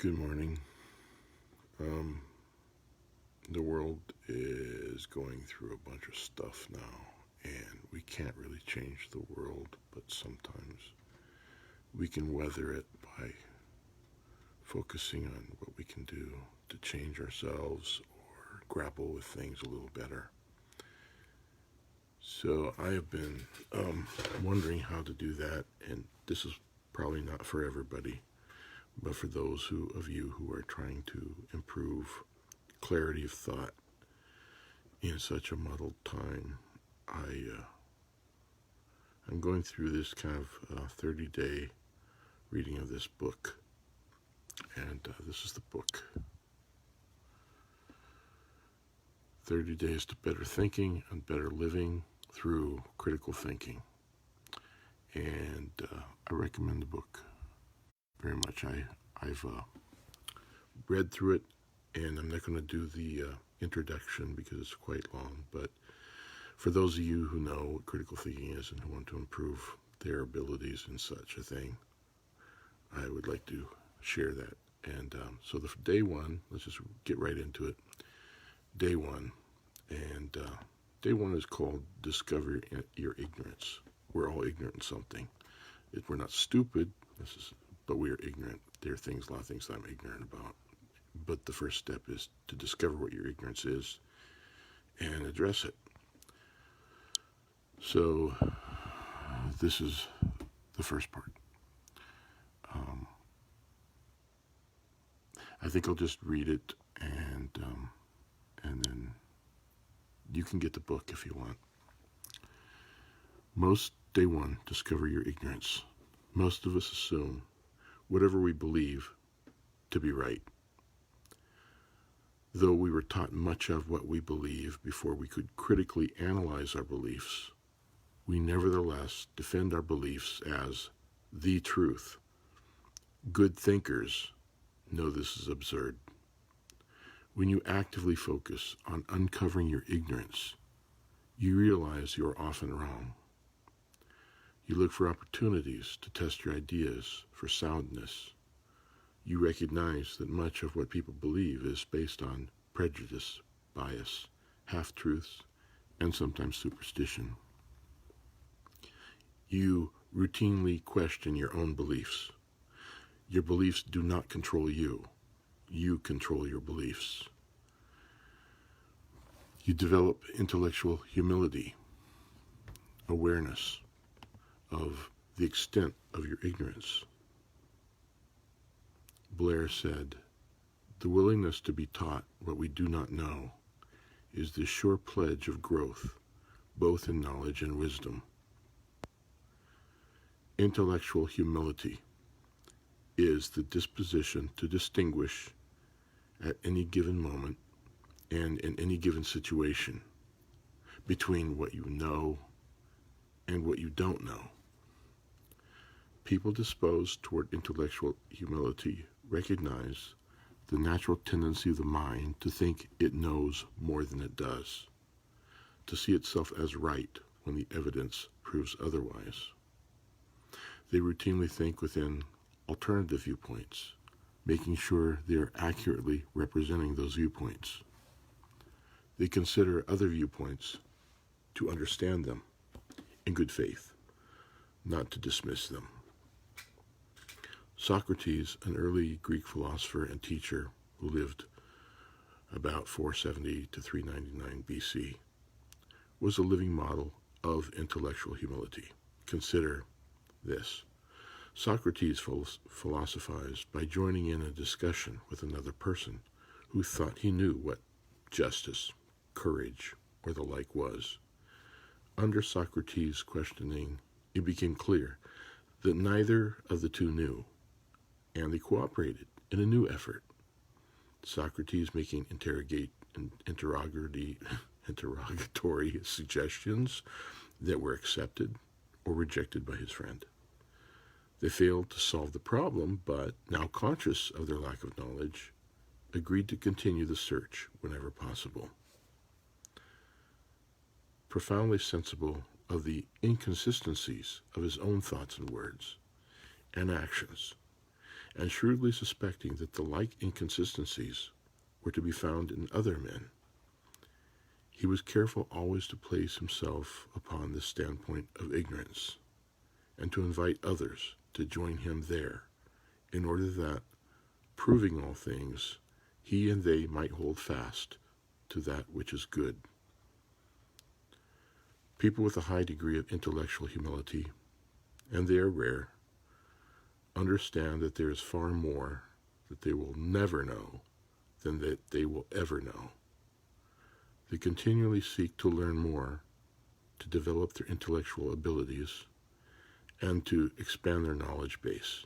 Good morning. The world is going through a bunch of stuff now, and we can't really change the world, but sometimes we can weather it by focusing on what we can do to change ourselves or grapple with things a little better. So I have been wondering how to do that, and this is probably not for everybody, but for those of you who are trying to improve clarity of thought in such a muddled time. I'm going through this kind of 30-day reading of this book, and this is the book, 30 Days to Better Thinking and Better Living Through Critical Thinking. And I recommend the book very much. I've read through it, and I'm not going to do the introduction because it's quite long, but for those of you who know what critical thinking is and who want to improve their abilities in such a thing, I would like to share that. And so the day one, let's just get right into it. Day one, and day one is called Discover Your Ignorance. We're all ignorant in something. We're not stupid, but we are ignorant. There are a lot of things that I'm ignorant about. But the first step is to discover what your ignorance is and address it. So this is the first part. I think I'll just read it, and then you can get the book if you want. Day one, discover your ignorance. Most of us assume whatever we believe to be right. Though we were taught much of what we believe before we could critically analyze our beliefs, we nevertheless defend our beliefs as the truth. Good thinkers know this is absurd. When you actively focus on uncovering your ignorance, you realize you are often wrong. You look for opportunities to test your ideas for soundness. You recognize that much of what people believe is based on prejudice, bias, half-truths, and sometimes superstition. You routinely question your own beliefs. Your beliefs do not control you. You control your beliefs. You develop intellectual humility, awareness of the extent of your ignorance. Blair said, "The willingness to be taught what we do not know is the sure pledge of growth, both in knowledge and wisdom." Intellectual humility is the disposition to distinguish at any given moment and in any given situation between what you know and what you don't know. People disposed toward intellectual humility recognize the natural tendency of the mind to think it knows more than it does, to see itself as right when the evidence proves otherwise. They routinely think within alternative viewpoints, making sure they are accurately representing those viewpoints. They consider other viewpoints to understand them in good faith, not to dismiss them. Socrates, an early Greek philosopher and teacher who lived about 470 to 399 BC, was a living model of intellectual humility. Consider this. Socrates philosophized by joining in a discussion with another person who thought he knew what justice, courage, or the like was. Under Socrates' questioning, it became clear that neither of the two knew, and they cooperated in a new effort. Socrates making interrogatory suggestions that were accepted or rejected by his friend. They failed to solve the problem, but now conscious of their lack of knowledge, agreed to continue the search whenever possible. Profoundly sensible of the inconsistencies of his own thoughts and words and actions, and shrewdly suspecting that the like inconsistencies were to be found in other men, he was careful always to place himself upon the standpoint of ignorance, and to invite others to join him there, in order that, proving all things, he and they might hold fast to that which is good. People with a high degree of intellectual humility, and they are rare, understand that there is far more that they will never know than that they will ever know. They continually seek to learn more, to develop their intellectual abilities, and to expand their knowledge base,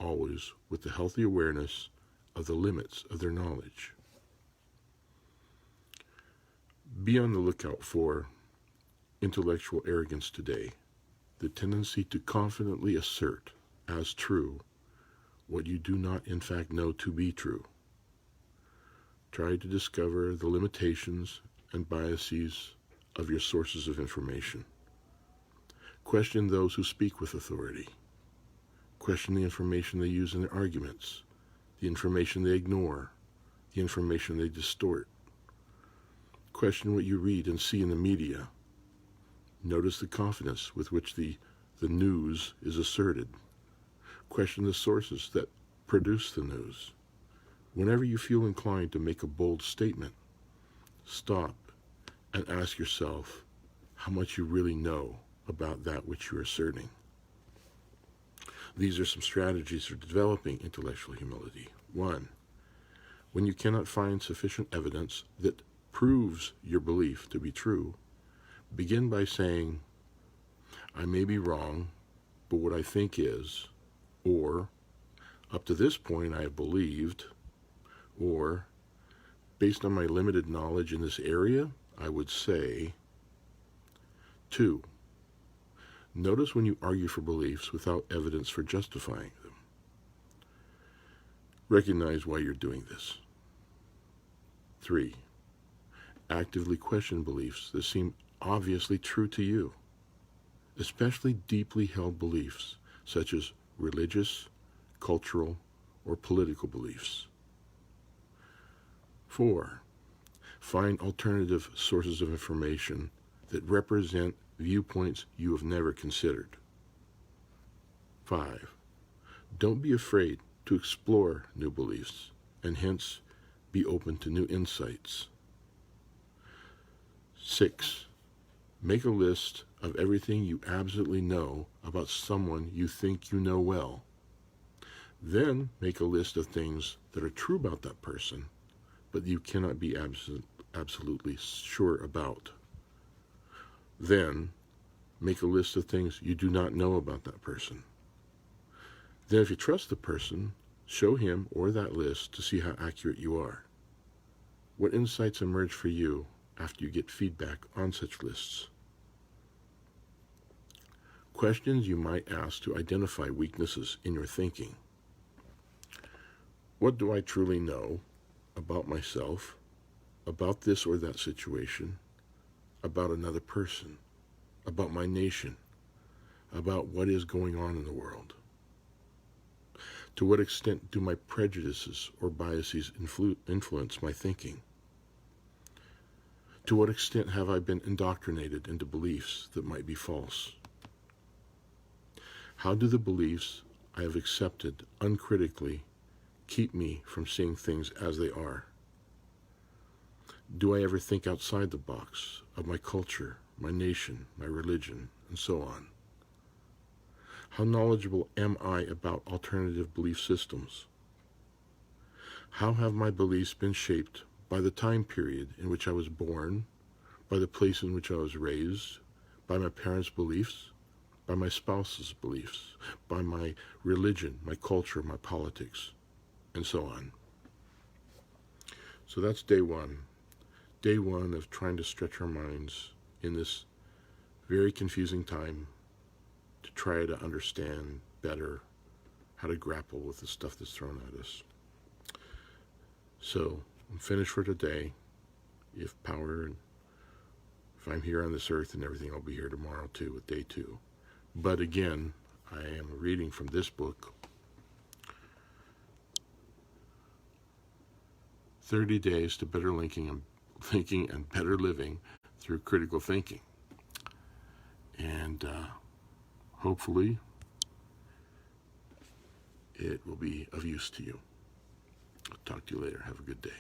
always with the healthy awareness of the limits of their knowledge. Be on the lookout for intellectual arrogance today, the tendency to confidently assert as true what you do not in fact know to be true. Try to discover the limitations and biases of your sources of information. Question those who speak with authority. Question the information they use in their arguments, the information they ignore, the information they distort. Question what you read and see in the media. Notice the confidence with which the news is asserted. Question the sources that produce the news. Whenever you feel inclined to make a bold statement, stop and ask yourself how much you really know about that which you're asserting. These are some strategies for developing intellectual humility. 1. When you cannot find sufficient evidence that proves your belief to be true, begin by saying, I may be wrong, but what I think is, or, up to this point I have believed, or, based on my limited knowledge in this area, I would say. 2. Notice when you argue for beliefs without evidence for justifying them. Recognize why you're doing this. 3. Actively question beliefs that seem obviously true to you, especially deeply held beliefs such as religious, cultural, or political beliefs. 4. Find alternative sources of information that represent viewpoints you have never considered. 5. Don't be afraid to explore new beliefs, and hence be open to new insights. 6. Make a list of everything you absolutely know about someone you think you know well. Then make a list of things that are true about that person, but you cannot be absolutely sure about. Then make a list of things you do not know about that person. Then if you trust the person, show him or that list to see how accurate you are. What insights emerge for you after you get feedback on such lists? Questions you might ask to identify weaknesses in your thinking. What do I truly know about myself, about this or that situation, about another person, about my nation, about what is going on in the world? To what extent do my prejudices or biases influence my thinking? To what extent have I been indoctrinated into beliefs that might be false? How do the beliefs I have accepted uncritically keep me from seeing things as they are? Do I ever think outside the box of my culture, my nation, my religion, and so on? How knowledgeable am I about alternative belief systems? How have my beliefs been shaped by the time period in which I was born, by the place in which I was raised, by my parents' beliefs, by my spouse's beliefs, by my religion, my culture, my politics, and so on? So that's day one. Day one of trying to stretch our minds in this very confusing time to try to understand better how to grapple with the stuff that's thrown at us. So I'm finished for today. If I'm here on this earth and everything, I'll be here tomorrow too with day 2. But again, I am reading from this book, 30 Days to Better Thinking and Better Living Through Critical Thinking. And hopefully it will be of use to you. I'll talk to you later. Have a good day.